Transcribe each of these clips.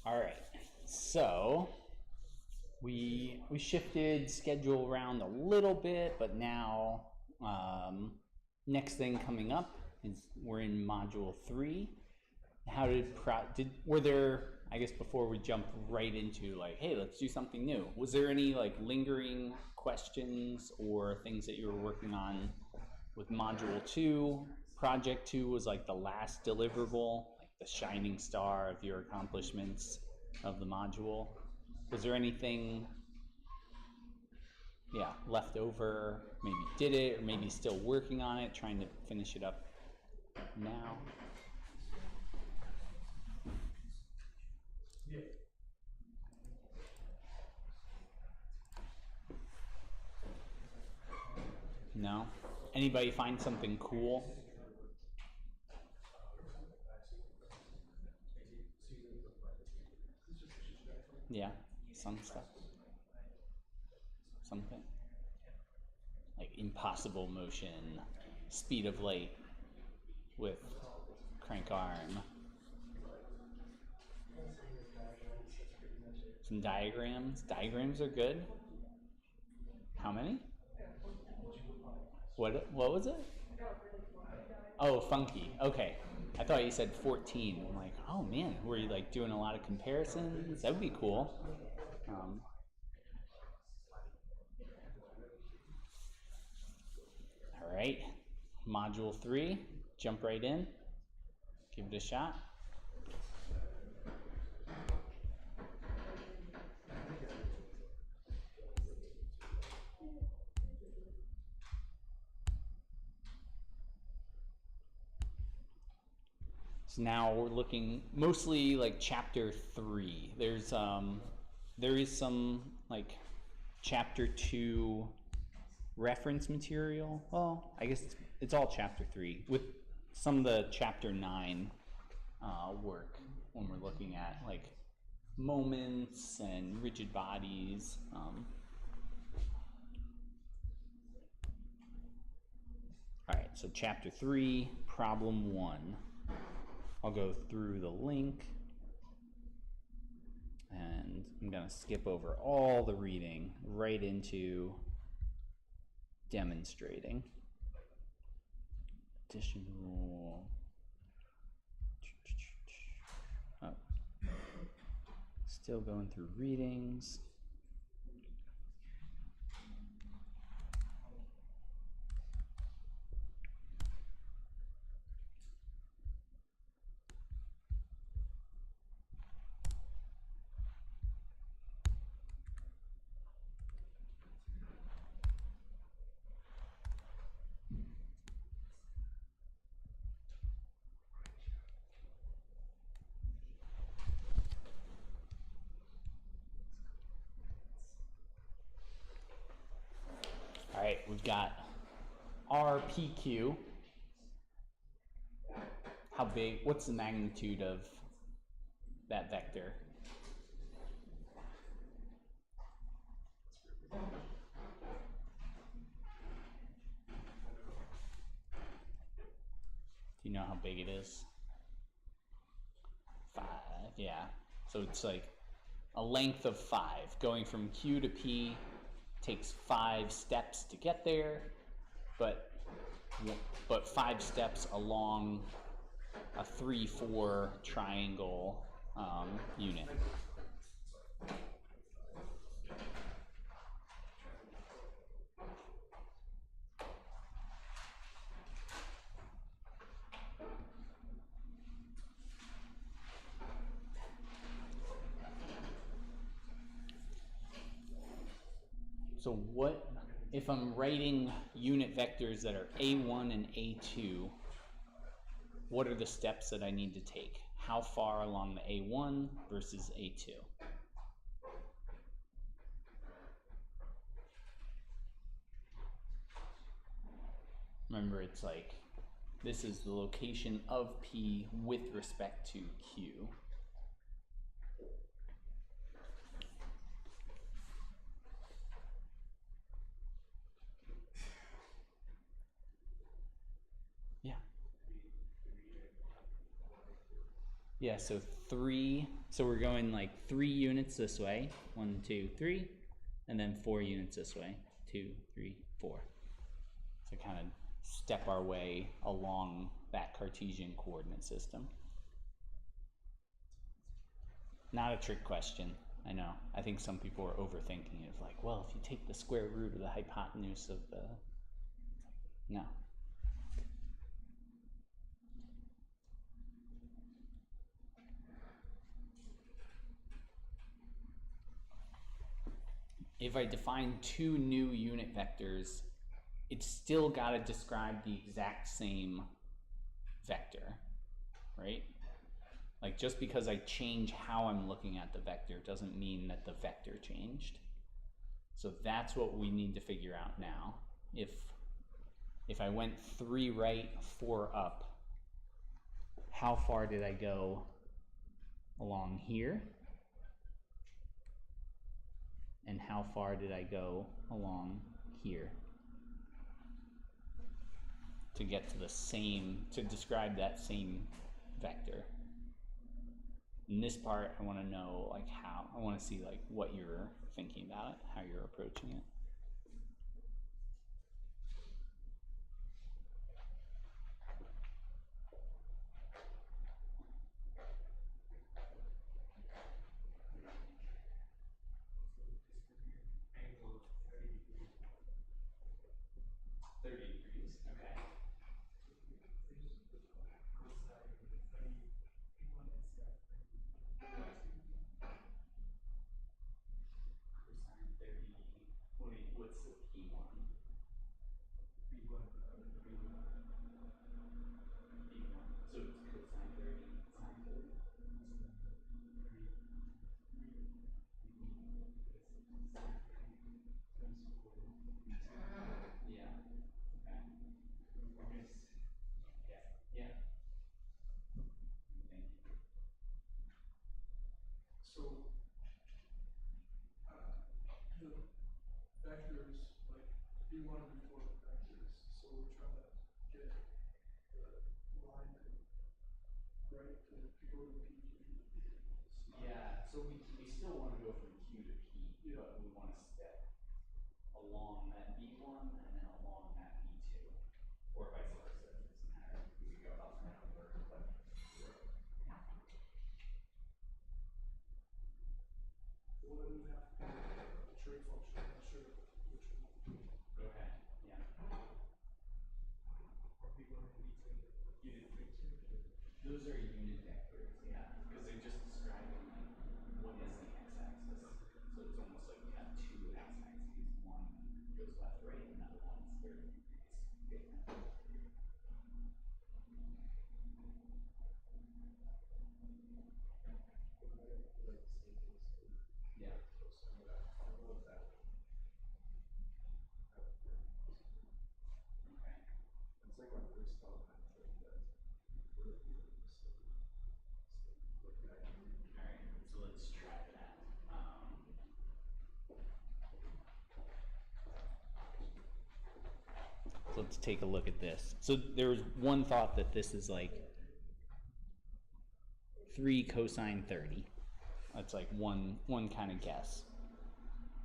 All right, so we shifted schedule around a little bit, but now next thing coming up is we're in module 3. How were there, I guess before we jump right into like, hey, let's do something new, was there any like lingering questions or things that you were working on with module 2? Project 2 was like the last deliverable, like the shining star of your accomplishments of the module. Was there anything, yeah, left over? Maybe did it, or maybe still working on it, trying to finish it up now? Yeah. No? Anybody find something cool? Yeah, some stuff. Something. Like impossible motion, speed of light with crank arm. Some diagrams. Diagrams are good. How many? What was it? Oh, funky. Okay. I thought you said 14. I'm like, oh man, were you like doing a lot of comparisons? That would be cool. All right. Module 3. Jump right in. Give it a shot. So now we're looking mostly like chapter 3. There is some like chapter 2 reference material. Well, I guess it's all chapter 3 with some of the chapter 9 work when we're looking at like moments and rigid bodies. All right, so chapter 3, problem 1. I'll go through the link and I'm going to skip over all the reading right into demonstrating. Additional. Oh. Still going through readings. All right, we've got RPQ. How big, what's the magnitude of that vector? Do you know how big it is? 5, yeah. So it's like a length of 5. Going from Q to P takes 5 steps to get there, but 5 steps along a 3-4 triangle unit. So what, if I'm writing unit vectors that are A1 and A2, what are the steps that I need to take? How far along the A1 versus A2? Remember, it's like, this is the location of P with respect to Q. Yeah. Yeah, so we're going like 3 units this way, 1, 2, 3, and then 4 units this way, 2, 3, 4. So kind of step our way along that Cartesian coordinate system. Not a trick question, I know. I think some people are overthinking it, like, well, if you take the square root of the hypotenuse of the, no. If I define 2 new unit vectors, it's still got to describe the exact same vector, right? Like, just because I change how I'm looking at the vector doesn't mean that the vector changed. So that's what we need to figure out now. If I went 3 right, 4 up, how far did I go along here? And how far did I go along here? To get to the same, to describe that same vector. In this part, I want to know like how, I want to see like what you're thinking about it, how you're approaching it. Those are unit vectors, yeah, because they're just describing like what is the x-axis. So it's almost like you have 2 x-axes. One goes left, right, and another one's 30 degrees. Yeah. So let's try that. So let's take a look at this. So there was one thought that this is like 3 cosine 30. That's like one kind of guess.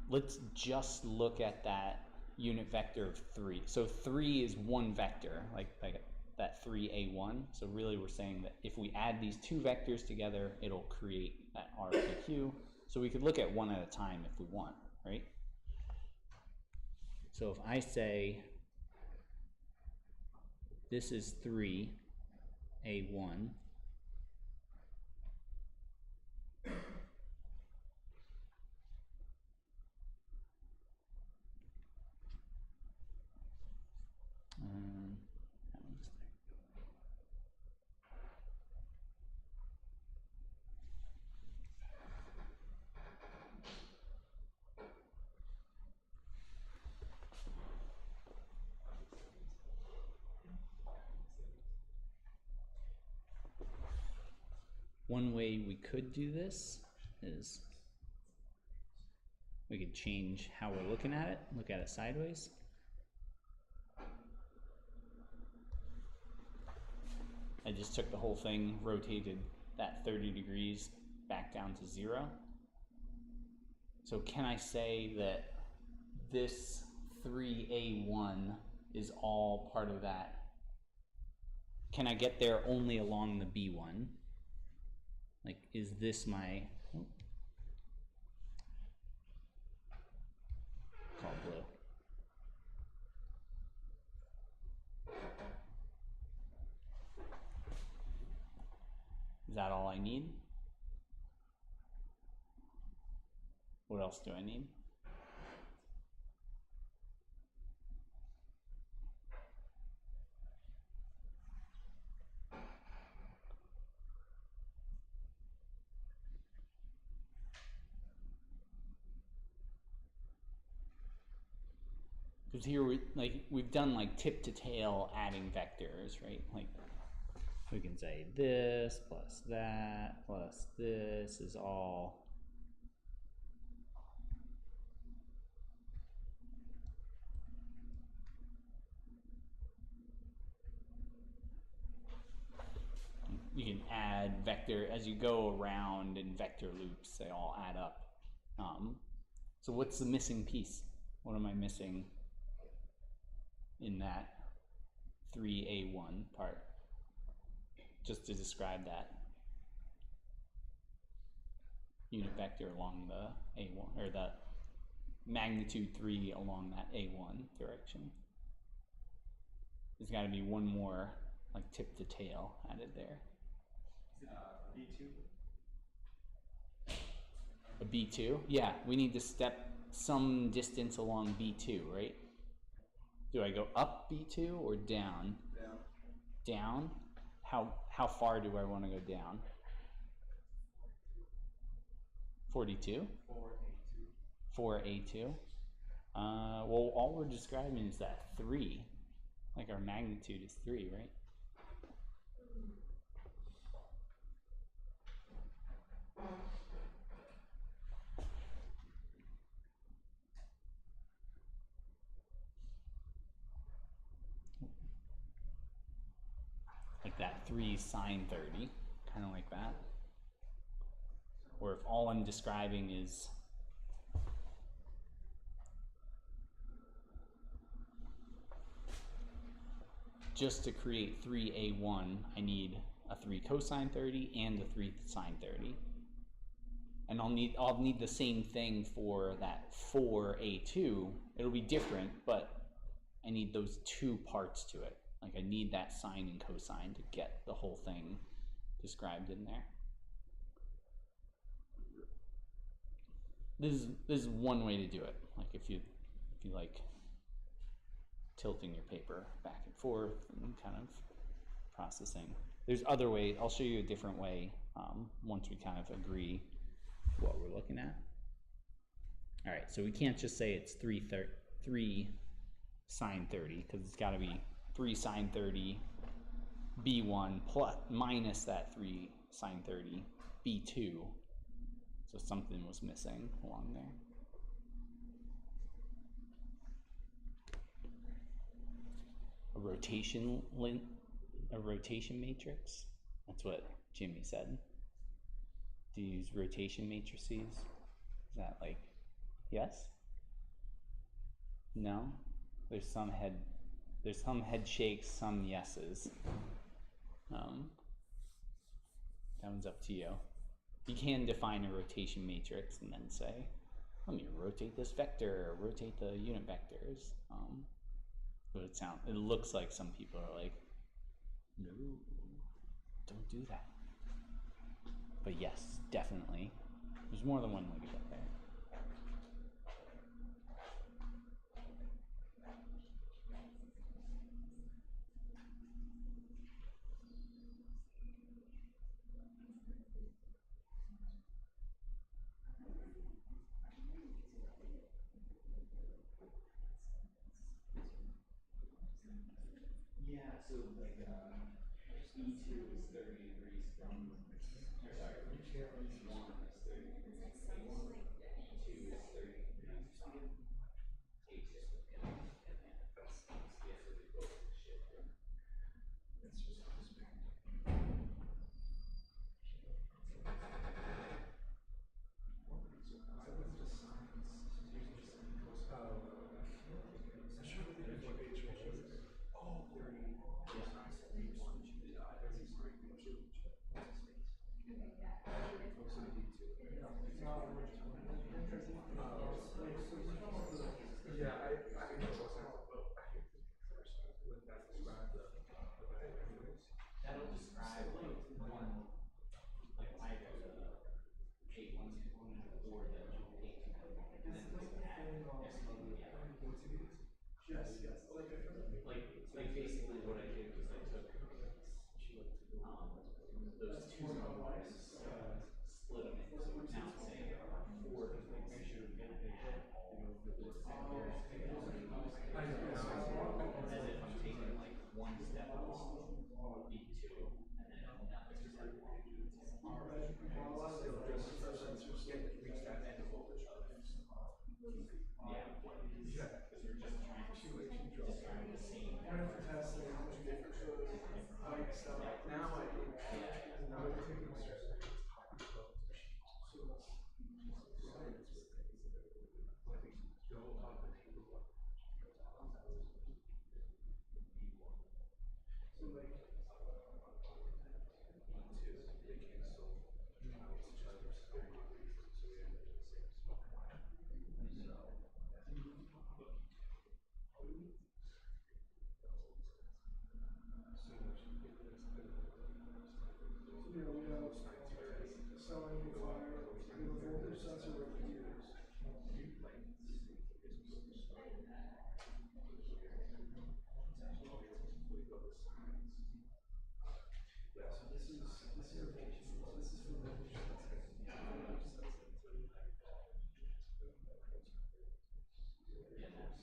Let's just look at that unit vector of 3. So 3 is one vector, like that 3a1. So really we're saying that if we add these 2 vectors together, it'll create that RPQ. So we could look at one at a time if we want, right? So if I say this is 3a1, that one's there. one way we could do this is we could change how we're looking at it, look at it sideways. I just took the whole thing, rotated that 30 degrees back down to 0. So can I say that this 3A1 is all part of that? Can I get there only along the B1? Like, is this my, call blue. Is that all I need? What else do I need? Because here we've done like tip to tail adding vectors, right? Like we can say this plus that plus this is all you can add vector as you go around in vector loops, they all add up. So what's the missing piece? What am I missing in that 3A1 part? Just to describe that unit vector along the A1, or the magnitude 3 along that A1 direction. There's got to be one more like tip to tail added there. B2? A B2? Yeah, we need to step some distance along B2, right? Do I go up B2 or down? Down. Down? How far do I want to go down? 42? 4A2. Well, all we're describing is that 3. Like our magnitude is 3, right? Like that 3 sine 30, kind of like that. Or if all I'm describing is just to create 3A1, I need a 3 cosine 30 and a 3 sine 30. And I'll need the same thing for that 4A2. It'll be different, but I need those two parts to it. Like I need that sine and cosine to get the whole thing described in there. This is one way to do it. Like if you like tilting your paper back and forth and kind of processing. There's other ways. I'll show you a different way once we kind of agree what we're looking at. All right, so we can't just say it's 3 sine 30 because it's got to be 3 sine 30 B1 plus minus that 3 sine 30 B2. So something was missing along there. A rotation matrix. That's what Jimmy said. Do you use rotation matrices? Is that like, yes? No? There's some head shakes, some yeses. That one's up to you. You can define a rotation matrix and then say, let me rotate this vector, or rotate the unit vectors. But it looks like some people are like, no, don't do that. But yes, definitely. There's more than one way to get there. Yeah, so like E2 is 30 degrees from, or sorry,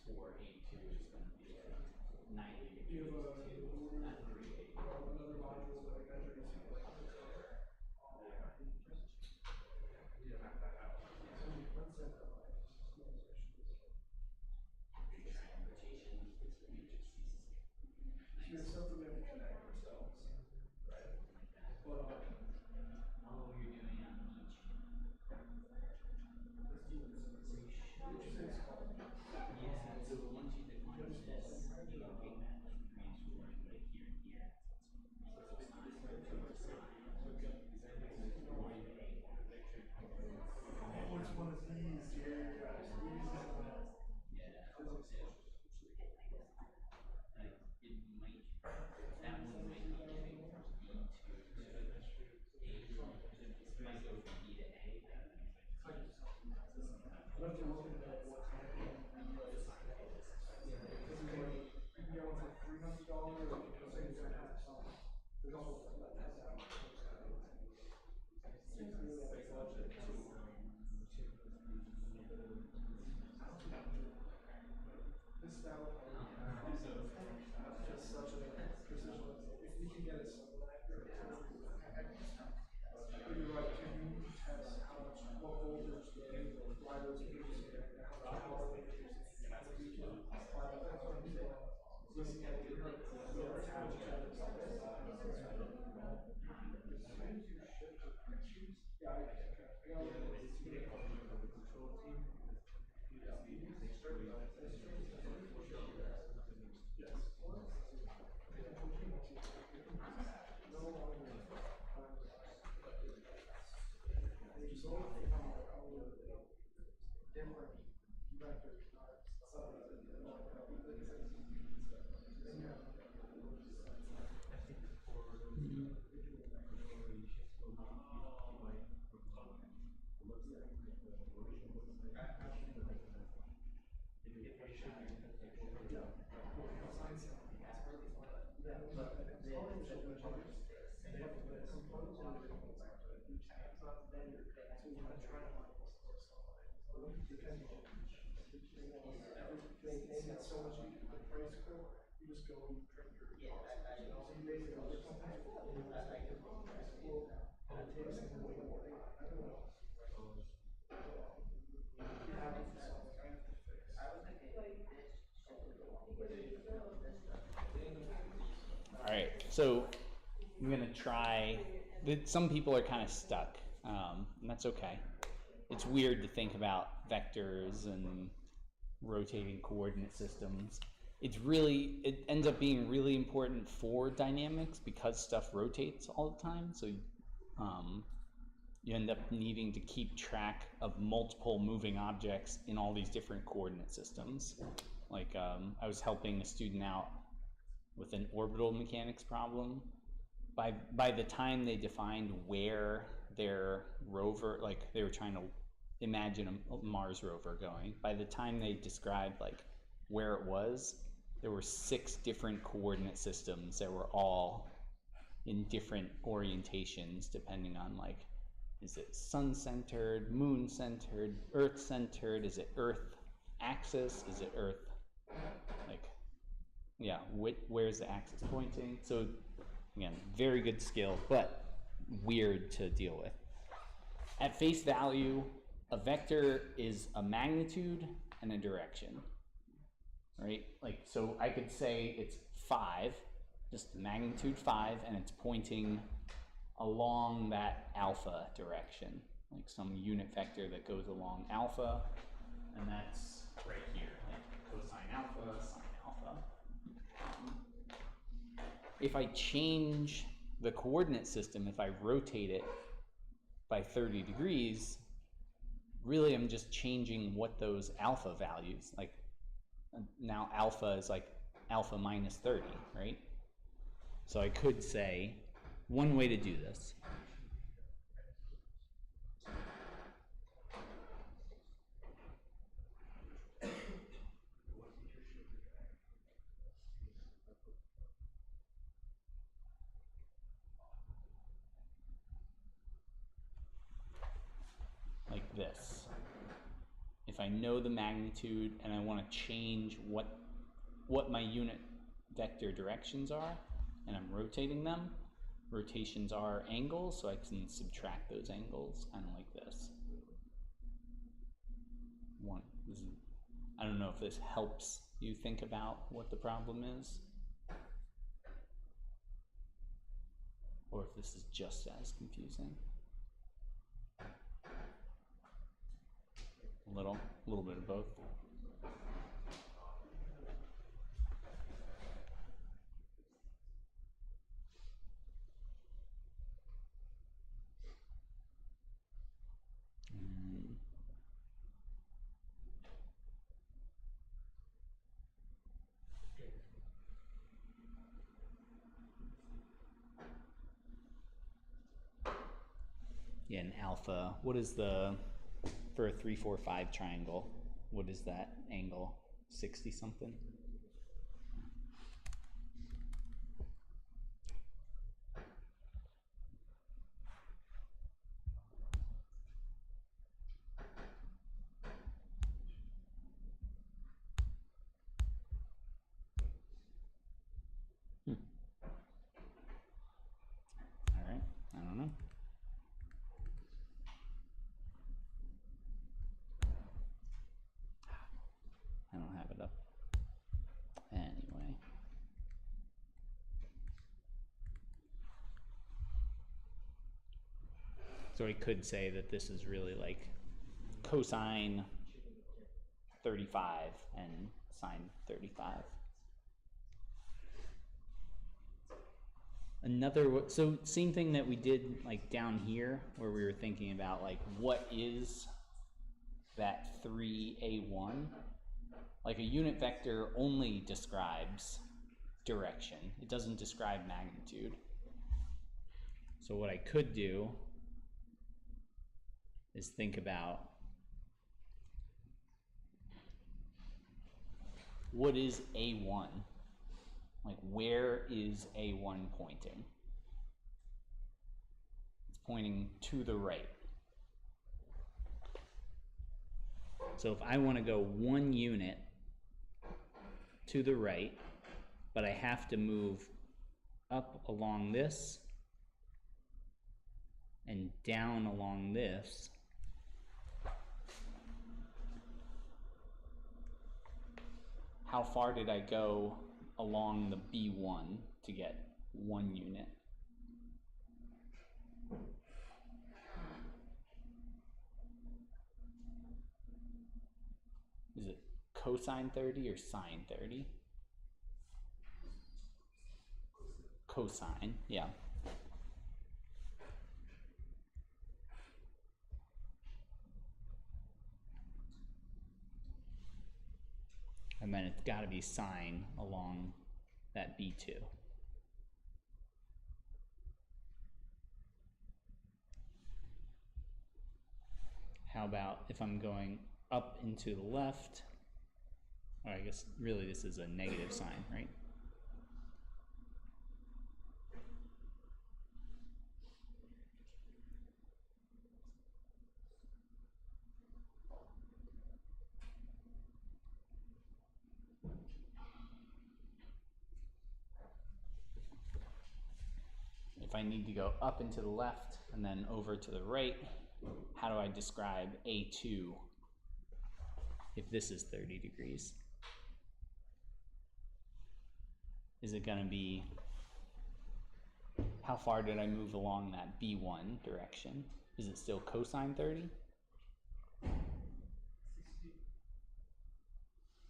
for A2 is going to be 90 degrees to at 380. Another module that I measure is like there's stuff that we have to connect ourselves, right? But Oh, you're doing on each. let's do this. What you say it's called? Yeah, so once you define this, you can take that and transform it like here and here. So it's not two sine. Oh, it's one of these, yeah. Yeah. Like it might, that one might be getting from B to A. It might go from B to A. What if you're looking at what's happening? Because you can get one for $300 or you can say it's gonna have some. There's also like that. This style just such a precision. If we can get it something accurate, but you're right, can you test how much, what voltage the drivers are using, how much power they use? You can apply that, that's what I'm saying. Looking at it, we're attached to it. Yeah, it's so much easier to price quote, you just go and print your policies, you know, so you basically, there's sometimes price quote, and it takes them way more, I don't know. You have it for something, I have to fix. All right, so I'm gonna try. Some people are kind of stuck, and that's okay. It's weird to think about vectors and rotating coordinate systems. It ends up being really important for dynamics because stuff rotates all the time. So you end up needing to keep track of multiple moving objects in all these different coordinate systems. Like I was helping a student out with an orbital mechanics problem. By the time they defined where their rover, like they were trying to imagine a Mars rover going, by the time they described like where it was, there were 6 different coordinate systems that were all in different orientations depending on like, is it sun-centered, moon-centered, earth-centered, is it earth axis, is it earth, like, yeah, where's the axis pointing? So again, very good skill, but weird to deal with. At face value, a vector is a magnitude and a direction, right? Like, so I could say it's 5, just magnitude 5, and it's pointing along that alpha direction, like some unit vector that goes along alpha, and that's right here, like cosine alpha, sine alpha. If I change the coordinate system, if I rotate it by 30 degrees, really I'm just changing what those alpha values, like now alpha is like alpha minus 30, right? So I could say, one way to do this like this. If if I know the magnitude and I want to change what my unit vector directions are, and I'm rotating them, rotations are angles, so I can subtract those angles, kind of like this. I don't know if this helps you think about what the problem is, or if this is just as confusing. A little bit of both. Yeah, an alpha. What is for a 3, 4, 5 triangle, what is that angle? 60 something? All right, I don't know. I don't have it up. Anyway. So I could say that this is really like cosine 35 and sine 35. So same thing that we did like down here where we were thinking about like what is that 3a1? Like a unit vector only describes direction. It doesn't describe magnitude. So what I could do is think about what is A1? Like where is A1 pointing? It's pointing to the right. So if I want to go 1 unit to the right, but I have to move up along this and down along this, how far did I go along the B1 to get 1 unit? Is it cosine 30 or sine 30? Cosine, yeah. And then it's got to be sine along that B2. How about if I'm going up into the left, or I guess really this is a negative sign, right? If I need to go up and to the left and then over to the right, how do I describe A2 if this is 30 degrees? Is it going to be, how far did I move along that B1 direction? Is it still cosine 30?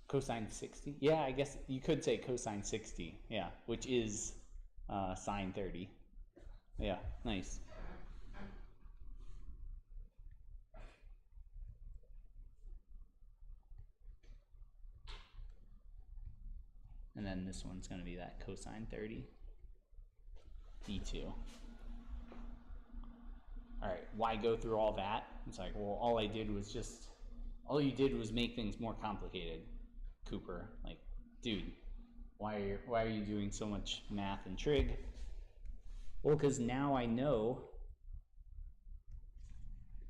Cosine 60? Yeah, I guess you could say cosine 60, yeah, which is sine 30. Yeah, nice. And then this one's going to be that cosine 30, D2. All right, why go through all that? It's like, well, all you did was make things more complicated, Cooper. Like, dude, why are you doing so much math and trig? Well, because now I know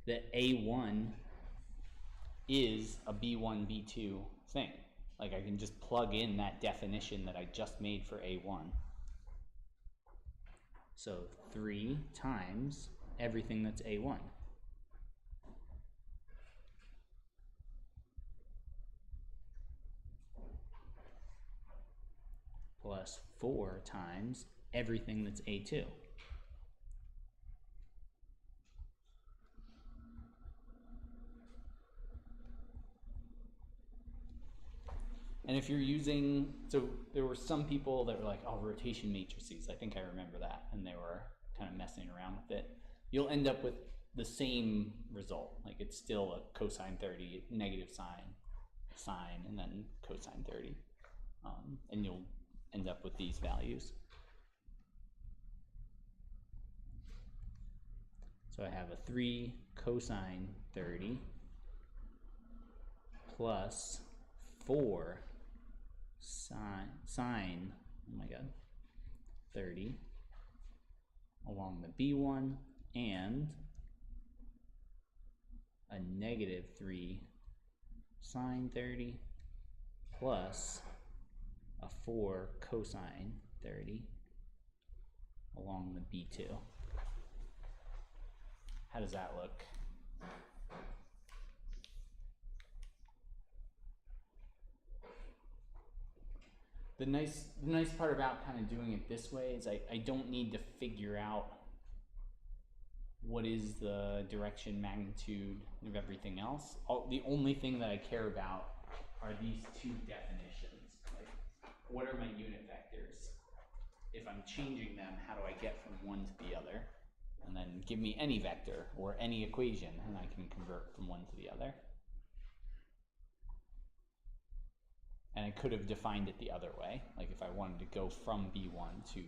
that A1 is a B1, B2 thing. Like I can just plug in that definition that I just made for A1. So 3 times everything that's A1. Plus 4 times everything that's A2. And if you're using, so there were some people that were like, oh, rotation matrices. I think I remember that. And they were kind of messing around with it. You'll end up with the same result. Like it's still a cosine 30, negative sine, and then cosine 30. And you'll end up with these values. So I have a 3 cosine 30 plus 4 sine, oh my god, 30 along the B1, and a negative 3 sine 30 plus a 4 cosine 30 along the B2. How does that look? The nice part about kind of doing it this way is I don't need to figure out what is the direction, magnitude of everything else. The only thing that I care about are these two definitions. Like, what are my unit vectors? If I'm changing them, how do I get from one to the other? And then give me any vector or any equation, and I can convert from one to the other. And I could have defined it the other way, like if I wanted to go from B1 to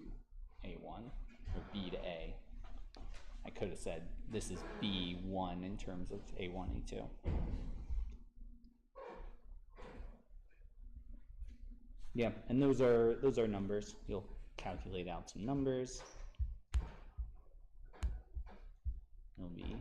A1, or B to A, I could have said this is B1 in terms of A1, A2. Yeah, and those are numbers. You'll calculate out some numbers. It'll be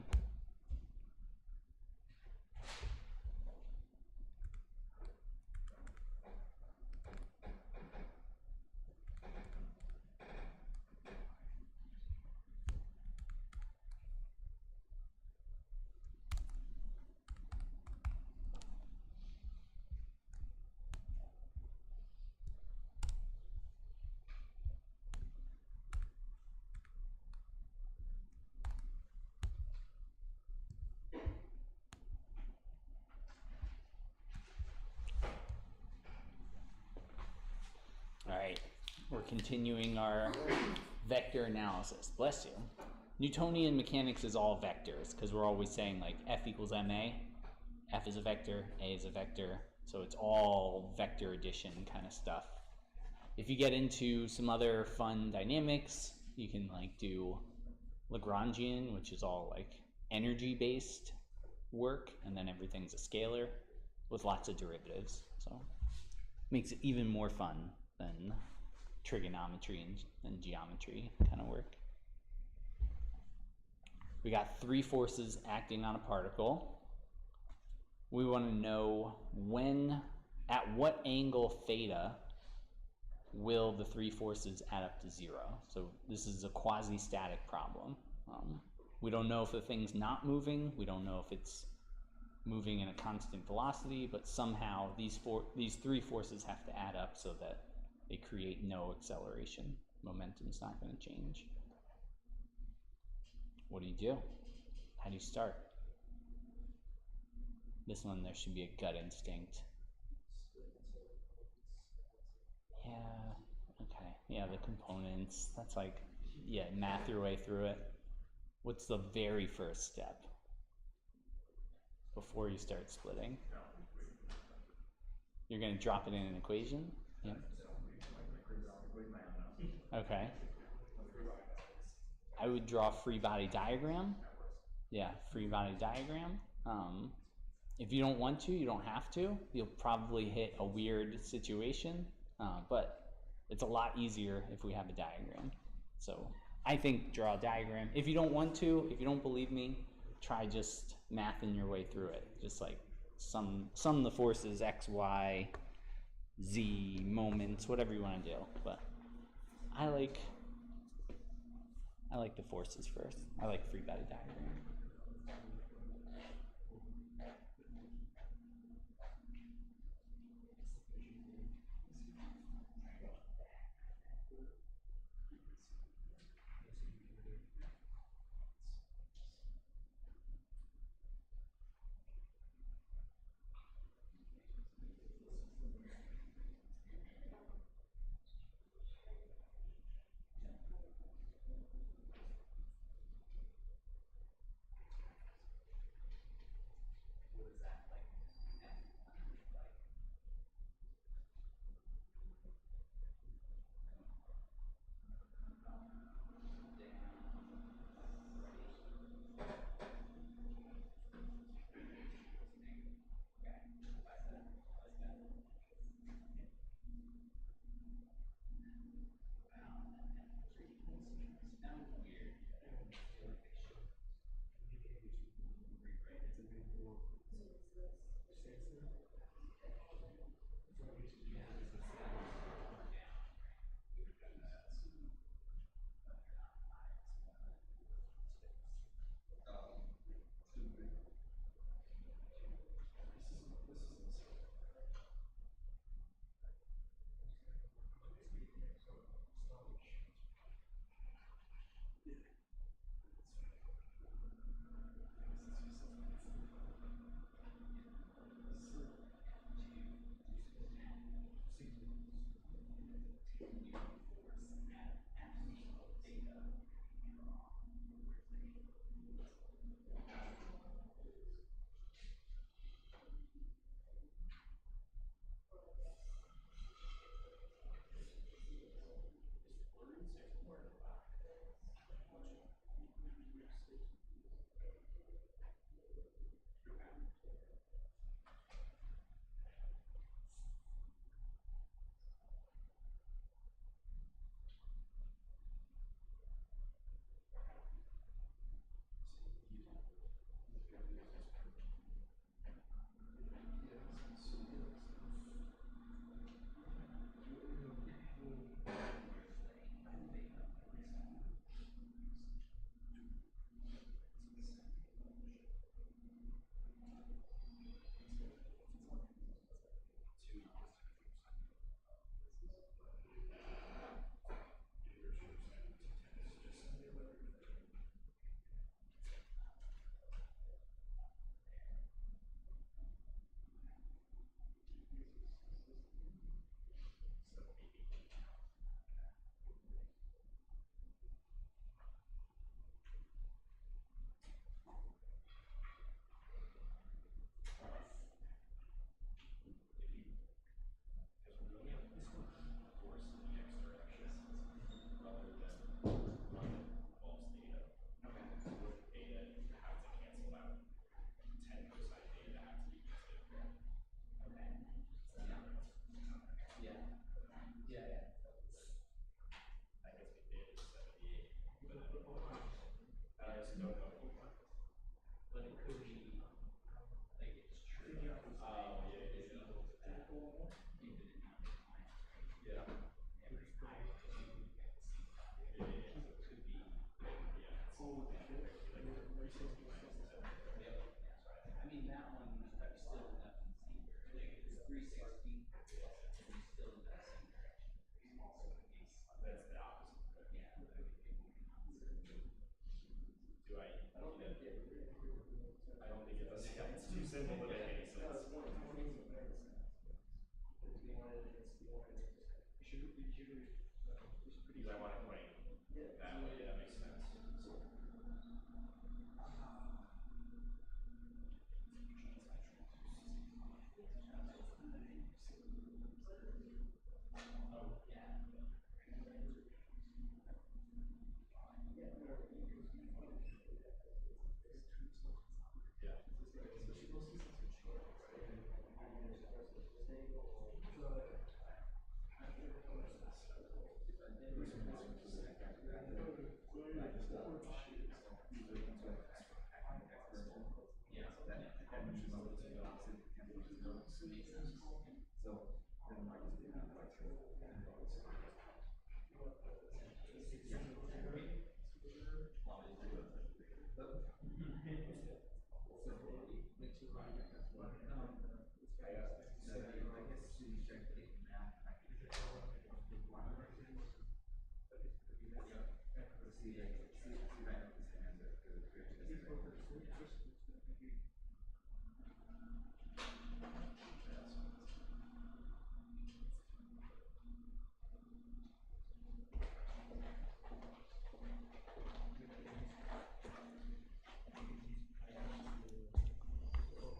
all right, we're continuing our vector analysis. Bless you. Newtonian mechanics is all vectors because we're always saying like F equals ma, F is a vector, A is a vector, so it's all vector addition kind of stuff. If you get into some other fun dynamics, you can like do Lagrangian, which is all like energy based work, and then everything's a scalar with lots of derivatives, so makes it even more fun than trigonometry and geometry kind of work. We got 3 forces acting on a particle. We want to know at what angle theta will the 3 forces add up to 0. So this is a quasi-static problem. We don't know if the thing's not moving. We don't know if it's moving in a constant velocity, but somehow these 3 forces have to add up so that they create no acceleration. Momentum's not going to change. What do? How do you start? This one, there should be a gut instinct. Yeah, okay. Yeah, the components. That's like, yeah, math your way through it. What's the very first step before you start splitting? You're going to drop it in an equation? Yeah. Okay. I would draw a free body diagram. Yeah, free body diagram. If you don't want to, you don't have to. You'll probably hit a weird situation, but it's a lot easier if we have a diagram. So I think draw a diagram. If you don't want to, if you don't believe me, try just mathing your way through it. Just like sum the forces X, Y, Z moments, whatever you want to do. But I like the forces first. I like free body diagram.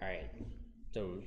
All right, so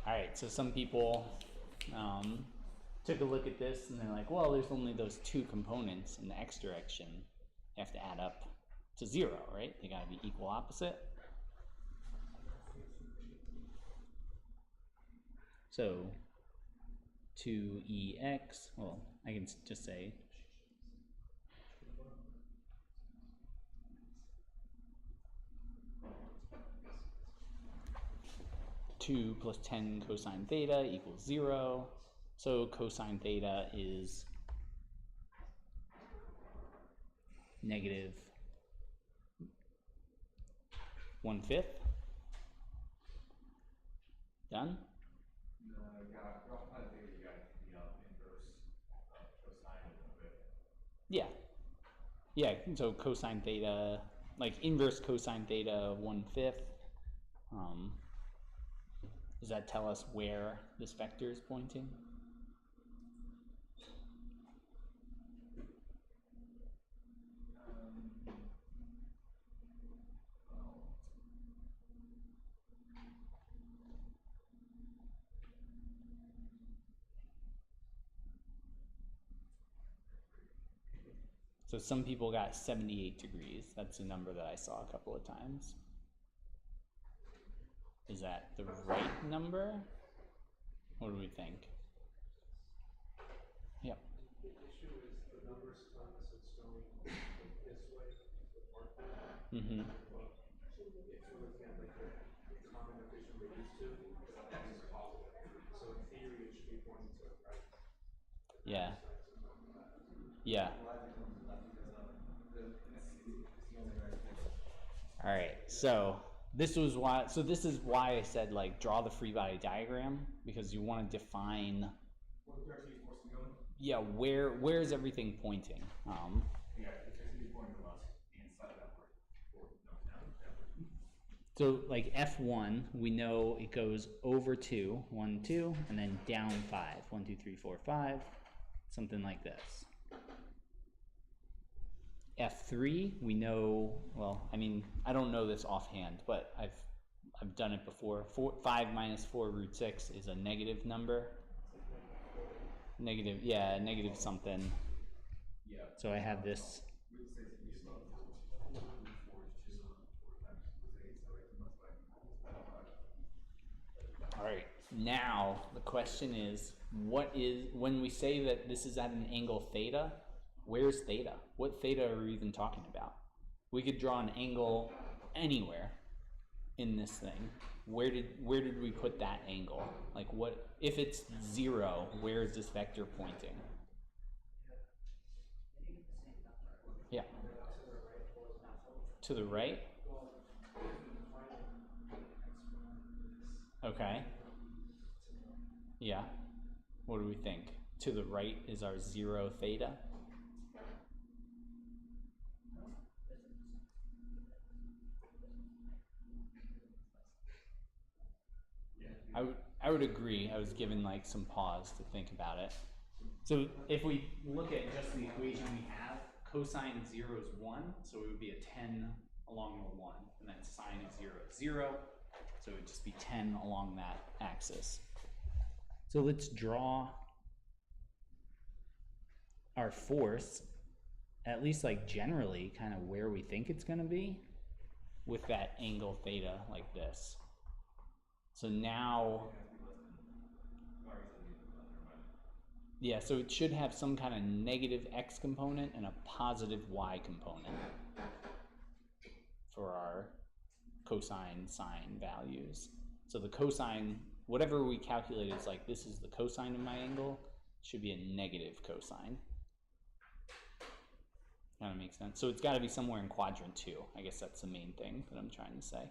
all right, so some people took a look at this and they're like, well, there's only those two components in the x direction. They have to add up to 0, right? They gotta be equal opposite. So 2ex, well, I can just say 2 plus 10 cosine theta equals 0. So cosine theta is negative 1/5. Done? Yeah. Yeah, so cosine theta, like inverse cosine theta 1/5. Does that tell us where this vector is pointing? So some people got 78 degrees. That's a number that I saw a couple of times. Is that the right number? What do we think? Yep. The issue is the numbers tell us it's going this way. Mm-hmm. But if you're looking at like the common division with these two, x is positive. So in theory, it should be pointing to the right. Yeah. Yeah. All right. So this was why. So this is why I said like draw the free body diagram, because you want to define. What direction are you supposed to go in? Yeah. Where is everything pointing? Yeah, it's going to be pointing to us inside of that word. Or no, down. So like F1, we know it goes over 2, 1, 2, and then down 5, 1, 2, 3, 4, 5, something like this. F3, we know, well, I mean, I don't know this offhand, but I've done it before. 5 minus 4 root 6 is a negative number. Negative, yeah, negative something. Yeah. So I have this. All right, now the question is, when we say that this is at an angle theta, where's theta? What theta are we even talking about? We could draw an angle anywhere in this thing. Where did we put that angle? Like what, if it's 0, where is this vector pointing? Yeah. To the right? Okay. Yeah. What do we think? To the right is our 0 theta? I would agree. I was given like some pause to think about it. So if we look at just the equation we have, cosine of 0 is 1, so it would be a 10 along the 1, and then sine of 0 is 0, so it would just be 10 along that axis. So let's draw our force, at least like generally kind of where we think it's going to be with that angle theta like this. So now, yeah, so it should have some kind of negative x component and a positive y component for our cosine sine values. So the cosine, whatever we calculate is like, this is the cosine of my angle, should be a negative cosine. That makes sense. So it's got to be somewhere in quadrant 2. I guess that's the main thing that I'm trying to say.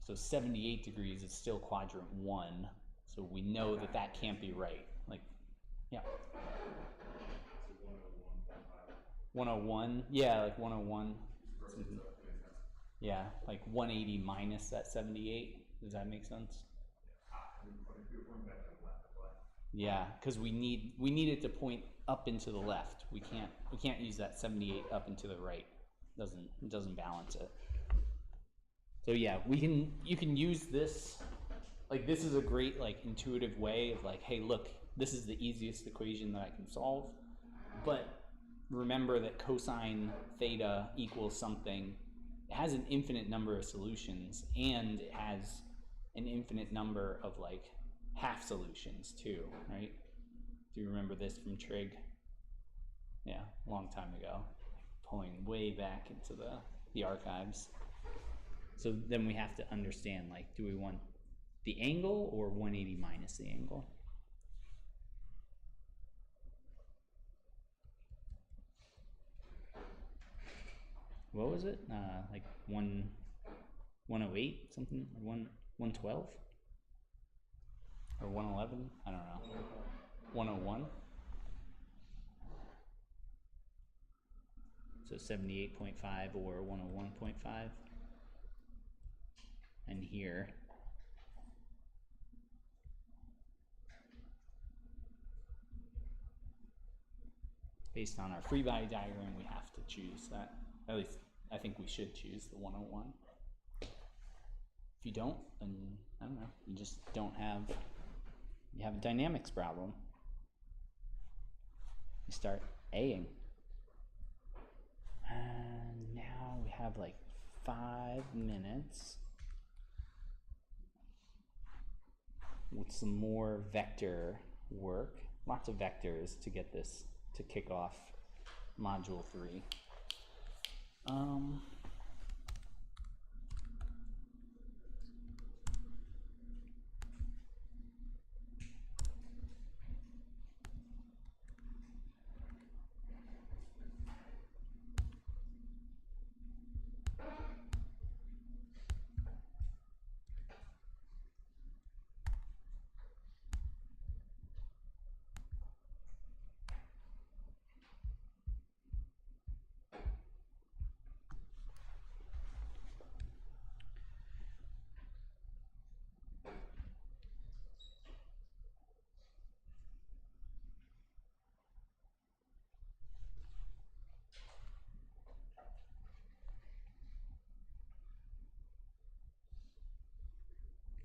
So 78 degrees is still quadrant 1. So we know that that can't be right. Like, yeah. 101. Yeah, like 101. Yeah, like 180 minus that 78. Does that make sense? Yeah, because we need it to point up and to the left. We can't use that 78 up and to the right. It doesn't balance it. So yeah, you can use this. Like, this is a great like intuitive way of like, hey, look, this is the easiest equation that I can solve. But remember that cosine theta equals something. It has an infinite number of solutions, and it has an infinite number of like half solutions too, right? Do you remember this from trig? Yeah, a long time ago, pulling way back into the archives. So then we have to understand, like, do we want the angle or 180 minus the angle? What was it? Like 108 something, or 112 or 111? I don't know. 101. So 78.5 or 101.5. And here, based on our free body diagram, we have to choose that. At least I think we should choose the 101. If you don't, then I don't know, you just don't have, you have a dynamics problem. You start A-ing. And now we have like 5 minutes with some more vector work. Lots of vectors to get this to kick off module 3.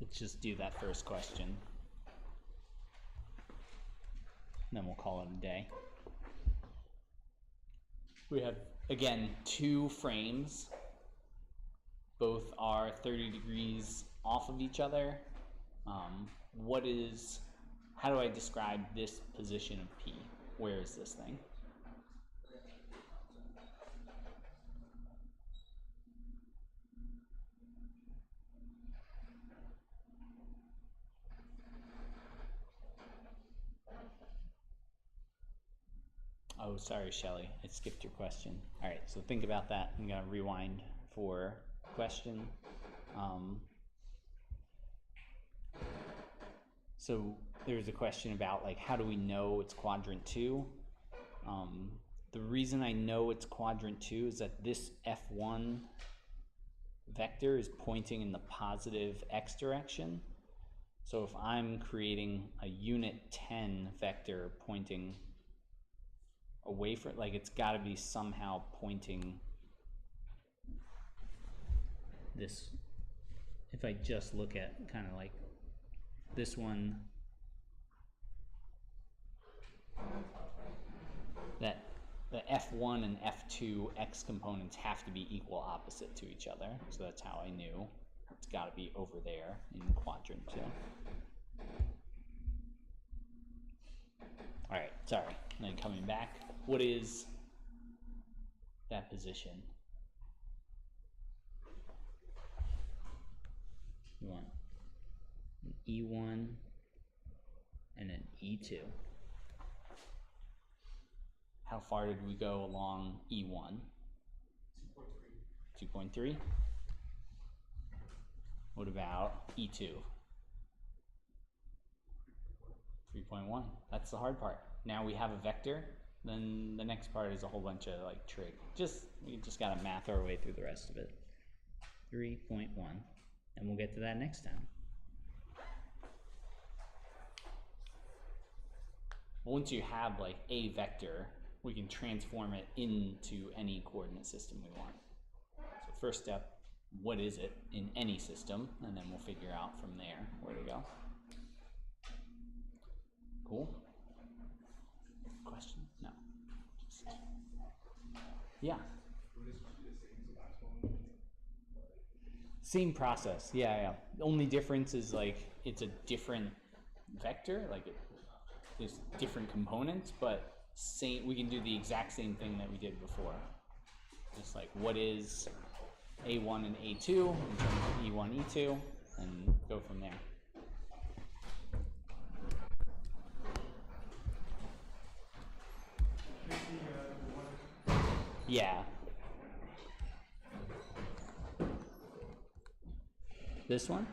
Let's just do that first question. Then we'll call it a day. We have, again, 2 frames. Both are 30 degrees off of each other. How do I describe this position of P? Where is this thing? Oh, sorry, Shelley. I skipped your question. All right, so think about that. I'm going to rewind for question. So there's a question about, like, how do we know it's quadrant 2? The reason I know it's quadrant 2 is that this F1 vector is pointing in the positive x direction. So if I'm creating a unit 10 vector pointing away from, like, it's got to be somehow pointing this. If I just look at kind of like this one, that the F1 and F2 X components have to be equal opposite to each other. So that's how I knew it's got to be over there in quadrant 2. All right, sorry. And then coming back, what is that position? You want an E1 and an E2. How far did we go along E1? 2.3. What about E2? 3.1. That's the hard part. Now we have a vector, then the next part is a whole bunch of like trig. We just gotta math our way through the rest of it. 3.1, and we'll get to that next time. Once you have like a vector, we can transform it into any coordinate system we want. So first step, what is it in any system? And then we'll figure out from there where to go. Cool? Question? No. Yeah. Same process. Yeah. The only difference is like it's a different vector, like there's different components, but we can do the exact same thing that we did before. Just like what is A1 and A2 in terms of E1, E2, and go from there. Yeah. This one?